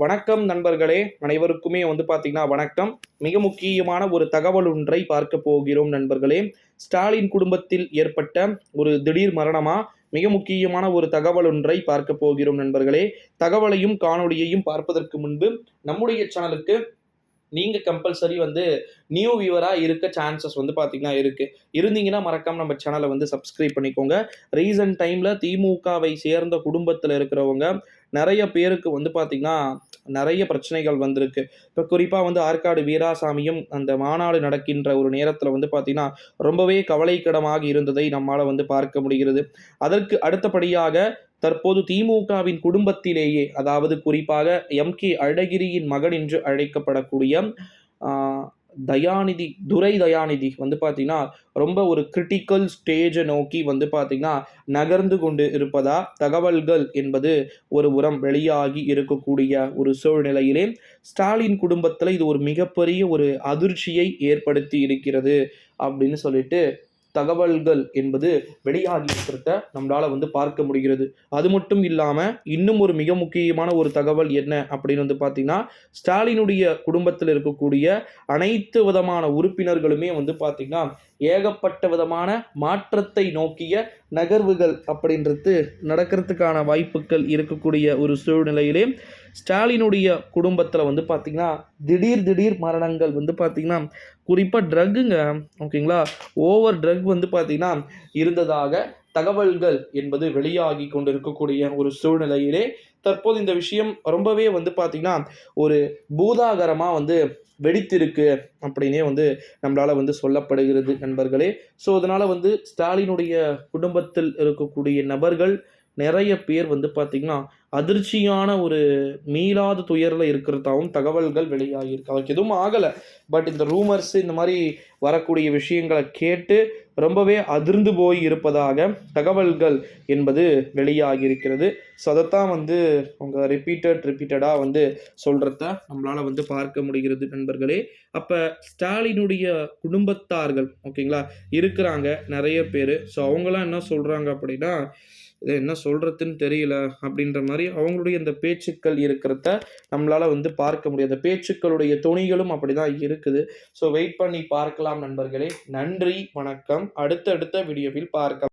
வணக்கம் நண்பர்களே, அனைவருக்குமே பார்த்தீங்கன்னா வணக்கம். மிக முக்கியமான ஒரு தகவல் ஒன்றை பார்க்க போகிறோம் நண்பர்களே. ஸ்டாலின் குடும்பத்தில் ஏற்பட்ட ஒரு திடீர் மரணமா? மிக முக்கியமான ஒரு தகவல் ஒன்றை பார்க்க போகிறோம் நண்பர்களே. தகவலையும் காணொளியையும் பார்ப்பதற்கு முன்பு நம்முடைய சேனலுக்கு நீங்க கம்பல்சரி நியூ வியூவரா இருக்க சான்சஸ் பார்த்தீங்கன்னா இருக்கு. இருந்தீங்கன்னா மறக்காம நம்ம சேனலை சப்ஸ்கிரைப் பண்ணிக்கோங்க. ரீசன்ட் டைம்ல திமுகவை சேர்ந்த குடும்பத்தில் இருக்கிறவங்க நிறைய பேருக்கு பார்த்தீங்கன்னா நிறைய பிரச்சனைகள் வந்திருக்கு. இப்போ குறிப்பாக ஆற்காடு வீராசாமியும் அந்த மாநாடு நடக்கின்ற ஒரு நேரத்தில் பார்த்தீங்கன்னா ரொம்பவே கவலைக்கிடமாக இருந்ததை நம்மால் பார்க்க முடிகிறது. அதற்கு அடுத்தபடியாக தற்போது திமுகவின் குடும்பத்திலேயே, அதாவது குறிப்பாக எம்.கே. அழகிரியின் மகன் என்று அழைக்கப்படக்கூடிய தயாநிதி, துரை தயாநிதி பார்த்தீங்கன்னா ரொம்ப ஒரு கிரிட்டிக்கல் ஸ்டேஜை நோக்கி பார்த்தீங்கன்னா நகர்ந்து கொண்டு இருப்பதா தகவல்கள் என்பது ஒரு புறம் வெளியாகி இருக்கக்கூடிய ஒரு சூழ்நிலையிலே ஸ்டாலின் குடும்பத்தில் இது ஒரு மிகப்பெரிய ஒரு அதிர்ச்சியை ஏற்படுத்தி இருக்கிறது அப்படின்னு சொல்லிட்டு தகவல்கள் என்பது வெளியாகி இருக்கிறத நம்மளால பார்க்க முடிகிறது. அது மட்டும் இல்லாம இன்னும் ஒரு மிக முக்கியமான ஒரு தகவல் என்ன அப்படின்னு பார்த்தீங்கன்னா, ஸ்டாலினுடைய குடும்பத்தில் இருக்கக்கூடிய அனைத்து விதமான உறுப்பினர்களுமே பார்த்தீங்கன்னா ஏகப்பட்ட விதமான மாற்றத்தை நோக்கிய நகர்வுகள் அப்படின்றது நடக்கிறதுக்கான வாய்ப்புகள் இருக்கக்கூடிய ஒரு சூழ்நிலையிலே ஸ்டாலினுடைய குடும்பத்தில் பார்த்தீங்கன்னா திடீர் மரணங்கள் பார்த்தீங்கன்னா குறிப்பாக ட்ரக்குங்க, ஓகேங்களா, ஓவர் ட்ரக் பார்த்தீங்கன்னா இருந்ததாக தகவல்கள் என்பது வெளியாகி கொண்டிருக்கக்கூடிய ஒரு சூழ்நிலையிலே தற்போது இந்த விஷயம் ரொம்பவே பார்த்தீங்கன்னா ஒரு பூதாகரமாக வெடித்திருக்கு அப்படின்னே நம்மளால சொல்லப்படுகிறது நண்பர்களே. ஸோ அதனால ஸ்டாலினுடைய குடும்பத்தில் இருக்கக்கூடிய நபர்கள் நிறைய பேர் பார்த்தீங்கன்னா அதிர்ச்சியான ஒரு மீளாத துயரில் இருக்கிறதாகவும் தகவல்கள் வெளியாகியிருக்கு. அவருக்கு எதுவும் ஆகலை, பட் இந்த ரூமர்ஸ் இந்த மாதிரி வரக்கூடிய விஷயங்களை கேட்டு ரொம்பவே அதிர்ந்து போய் இருப்பதாக தகவல்கள் என்பது வெளியாகியிருக்கிறது. ஸோ அதைத்தான் அவங்க ரிப்பீட்டடாக சொல்கிறத நம்மளால் பார்க்க முடிகிறது நண்பர்களே. அப்போ ஸ்டாலினுடைய குடும்பத்தார்கள், ஓகேங்களா, இருக்கிறாங்க நிறைய பேர். ஸோ அவங்களாம் என்ன சொல்கிறாங்க அப்படின்னா, இதை என்ன சொல்கிறதுன்னு தெரியல அப்படின்ற மாதிரி அவங்களுடைய இந்த பேச்சுக்கள் இருக்கிறத நம்மளால் பார்க்க முடியாது. பேச்சுக்களுடைய துணிகளும் அப்படி தான் இருக்குது. ஸோ வெயிட் பண்ணி பார்க்கலாம் நண்பர்களே. நன்றி, வணக்கம். அடுத்தடுத்த வீடியோவில் பார்க்கலாம்.